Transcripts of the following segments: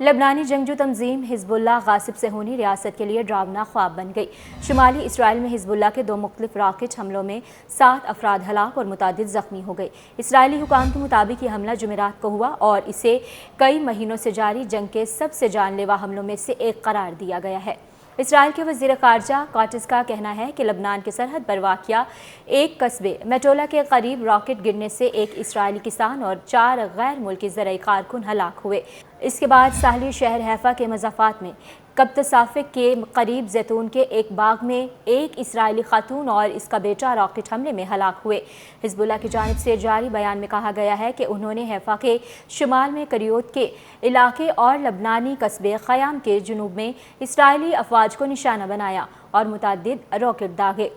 لبنانی جنگجو تنظیم حزب اللہ غاصب صہیونی ریاست کے لیے ڈراونا خواب بن گئی۔ شمالی اسرائیل میں حزب اللہ کے 2 مختلف راکٹ حملوں میں 7 افراد ہلاک اور متعدد زخمی ہو گئے۔ اسرائیلی حکام کے مطابق یہ حملہ جمعرات کو ہوا اور اسے کئی مہینوں سے جاری جنگ کے سب سے جان لیوا حملوں میں سے ایک قرار دیا گیا ہے۔ اسرائیل کے وزیر خارجہ کاٹس کا کہنا ہے کہ لبنان کے سرحد پر واقع ایک قصبے میٹولا کے قریب راکٹ گرنے سے ایک اسرائیلی کسان اور 4 غیر ملکی زرعی کارکن ہلاک ہوئے۔ اس کے بعد ساحلی شہر حیفا کے مضافات میں قبط صافق کے قریب زیتون کے ایک باغ میں ایک اسرائیلی خاتون اور اس کا بیٹا راکٹ حملے میں ہلاک ہوئے۔ حزب اللہ کی جانب سے جاری بیان میں کہا گیا ہے کہ انہوں نے حیفا کے شمال میں کریوت کے علاقے اور لبنانی قصبے خیام کے جنوب میں اسرائیلی افواج کو نشانہ بنایا اور متعدد راکٹ داغے۔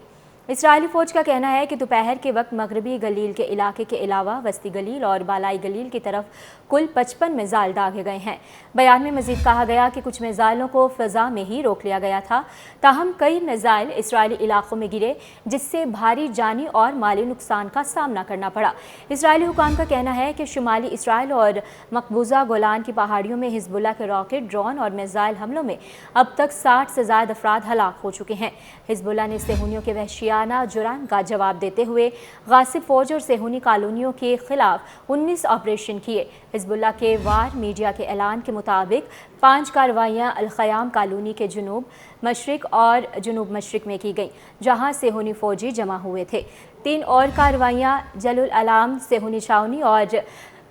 اسرائیلی فوج کا کہنا ہے کہ دوپہر کے وقت مغربی گلیل کے علاقے کے علاوہ وسطی گلیل اور بالائی گلیل کی طرف کل 55 میزائل داغے گئے ہیں۔ بیان میں مزید کہا گیا کہ کچھ میزائلوں کو فضا میں ہی روک لیا گیا تھا، تاہم کئی میزائل اسرائیلی علاقوں میں گرے جس سے بھاری جانی اور مالی نقصان کا سامنا کرنا پڑا۔ اسرائیلی حکام کا کہنا ہے کہ شمالی اسرائیل اور مقبوضہ گولان کی پہاڑیوں میں حزب اللہ کے راکٹ، ڈرون اور میزائل حملوں میں اب تک 60 سے زائد افراد ہلاک ہو چکے ہیں۔ حزب اللہ نے صہیونیوں کے وحشیانہ جرائم کا جواب دیتے ہوئے غاصب فوج اور صہیونی کالونیوں کے خلاف 19 آپریشن کیے۔ حزب اللہ کے وار میڈیا کے اعلان کے مطابق 5 کارروائیاں الخیام کالونی کے جنوب مشرق اور جنوب مشرق میں کی گئیں، جہاں صہیونی فوجی جمع ہوئے تھے۔ 3 اور کارروائیاں جل العلام صہیونی چھاؤنی اور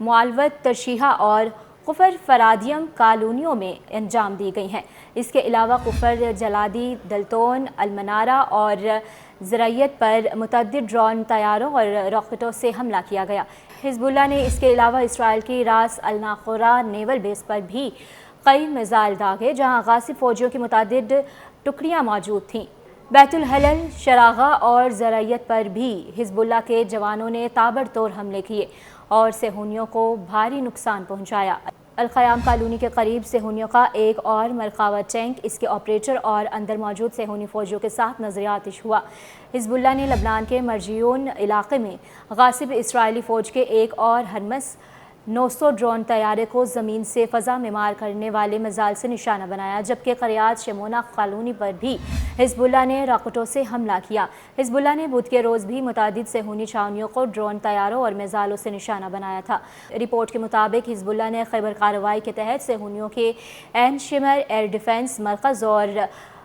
معلوت ترشیحہ اور کفر فرادیم کالونیوں میں انجام دی گئی ہیں۔ اس کے علاوہ کفر جلادی، دلتون، المنارہ اور زرعیت پر متعدد ڈرون طیاروں اور راکٹوں سے حملہ کیا گیا۔ حزب اللہ نے اس کے علاوہ اسرائیل کی راس الناقورہ نیول بیس پر بھی کئی میزائل داغے، جہاں غاصب فوجیوں کی متعدد ٹکڑیاں موجود تھیں۔ بیت الحلل، شراغہ اور زرعیت پر بھی حزب اللہ کے جوانوں نے تابڑتوڑ حملے کیے اور صہیونیوں کو بھاری نقصان پہنچایا۔ الخیام کالونی کے قریب صہیونیوں کا ایک اور مرکاوا ٹینک اس کے آپریٹر اور اندر موجود صہیونی فوجیوں کے ساتھ نظر آتش ہوا۔ حزب اللہ نے لبنان کے مرجیون علاقے میں غاصب اسرائیلی فوج کے ایک اور ہرمس 900 ڈرون طیارے کو زمین سے فضا میں مار کرنے والے میزائل سے نشانہ بنایا، جبکہ قریات شمونا کالونی پر بھی حزب اللہ نے راکٹوں سے حملہ کیا۔ حزب اللہ نے بدھ کے روز بھی متعدد صہیونی چھاؤنیوں کو ڈرون طیاروں اور میزائلوں سے نشانہ بنایا تھا۔ رپورٹ کے مطابق حزب اللہ نے خیبر کارروائی کے تحت صہیونیوں کے عین شمر ایئر ڈیفنس مرکز اور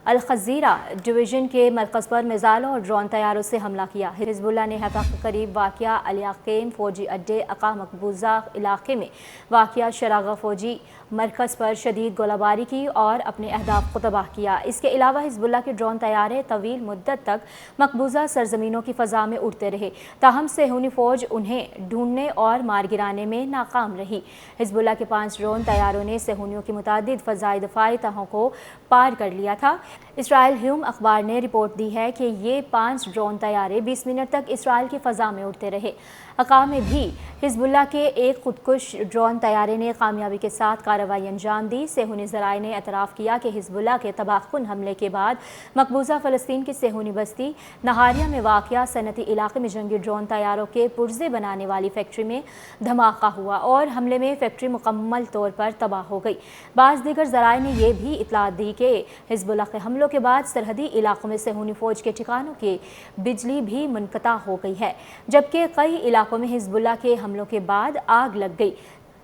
الخزیرہ ڈویژن کے مرکز پر میزائلوں اور ڈرون طیاروں سے حملہ کیا۔ حزب اللہ نے حیفا کے قریب واقع الیاقیم فوجی اڈے، اقا مقبوضہ علاقے میں واقع شراغہ فوجی مرکز پر شدید گولہ باری کی اور اپنے اہداف کو تباہ کیا۔ اس کے علاوہ حزب اللہ کے ڈرون طیارے طویل مدت تک مقبوضہ سرزمینوں کی فضا میں اڑتے رہے، تاہم صہیونی فوج انہیں ڈھونڈنے اور مار گرانے میں ناکام رہی۔ حزب اللہ کے 5 ڈرون طیاروں نے صہیونیوں کی متعدد فضائی دفاعی تہوں کو پار کر لیا تھا۔ اسرائیل ہیوم اخبار نے رپورٹ دی ہے کہ یہ 5 ڈرون طیارے 20 منٹ تک اسرائیل کی فضا میں اڑتے رہے۔ اقا میں بھی حزب اللہ کے ایک خودکش ڈرون طیارے نے کامیابی کے ساتھ کارروائی انجام دی۔ صہیونی ذرائع نے اعتراف کیا کہ حزب اللہ کے تباہ کن حملے کے بعد مقبوضہ فلسطین کی صہیونی بستی نہاریہ میں واقع صنعتی علاقے میں جنگی ڈرون طیاروں کے پرزے بنانے والی فیکٹری میں دھماکہ ہوا اور حملے میں فیکٹری مکمل طور پر تباہ ہو گئی۔ بعض دیگر ذرائع نے یہ بھی اطلاع دی کہ حزب اللہ کے حملوں کے بعد سرحدی علاقوں میں صہیونی فوج کے ٹھکانوں کی بجلی بھی منقطع ہو گئی ہے، جبکہ کئی علاقوں میں حزب اللہ کے حملوں کے بعد آگ لگ گئی۔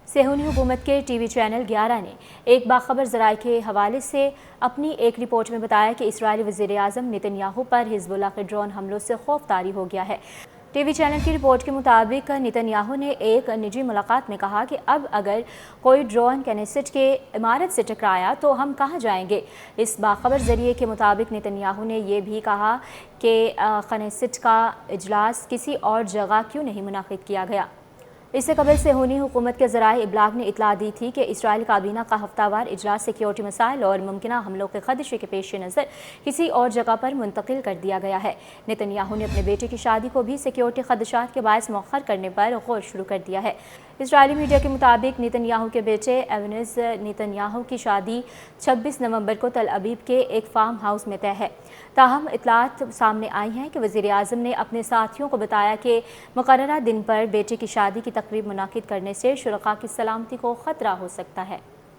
صہیونی حکومت کے ٹی وی چینل 11 نے ایک باخبر ذرائع کے حوالے سے اپنی ایک رپورٹ میں بتایا کہ اسرائیلی وزیر اعظم نتن یاہو پر حزب اللہ کے ڈرون حملوں سے خوف طاری ہو گیا ہے۔ ٹی وی چینل کی رپورٹ کے مطابق نتن یاہو نے ایک نجی ملاقات میں کہا کہ اب اگر کوئی ڈرون کنیسٹ کے عمارت سے ٹکرایا تو ہم کہاں جائیں گے۔ اس باخبر ذریعے کے مطابق نتن یاہو نے یہ بھی کہا کہ کنیسٹ کا اجلاس کسی اور جگہ کیوں نہیں منعقد کیا گیا۔ اس سے قبل صہیونی حکومت کے ذرائع ابلاغ نے اطلاع دی تھی کہ اسرائیل کابینہ کا ہفتہ وار اجلاس سیکیورٹی مسائل اور ممکنہ حملوں کے خدشے کے پیش نظر کسی اور جگہ پر منتقل کر دیا گیا ہے۔ نتن یاہو نے اپنے بیٹے کی شادی کو بھی سیکیورٹی خدشات کے باعث مؤخر کرنے پر غور شروع کر دیا ہے۔ اسرائیلی میڈیا کے مطابق نتن یاہو کے بیٹے ایونز نتن یاہو کی شادی 26 نومبر کو تل ابیب کے ایک فارم ہاؤس میں طے ہے۔ تاہم اطلاعات سامنے آئی ہیں کہ وزیر اعظم نے اپنے ساتھیوں کو بتایا کہ مقررہ دن پر بیٹے کی شادی کی تقریب منعقد کرنے سے شرکاء کی سلامتی کو خطرہ ہو سکتا ہے۔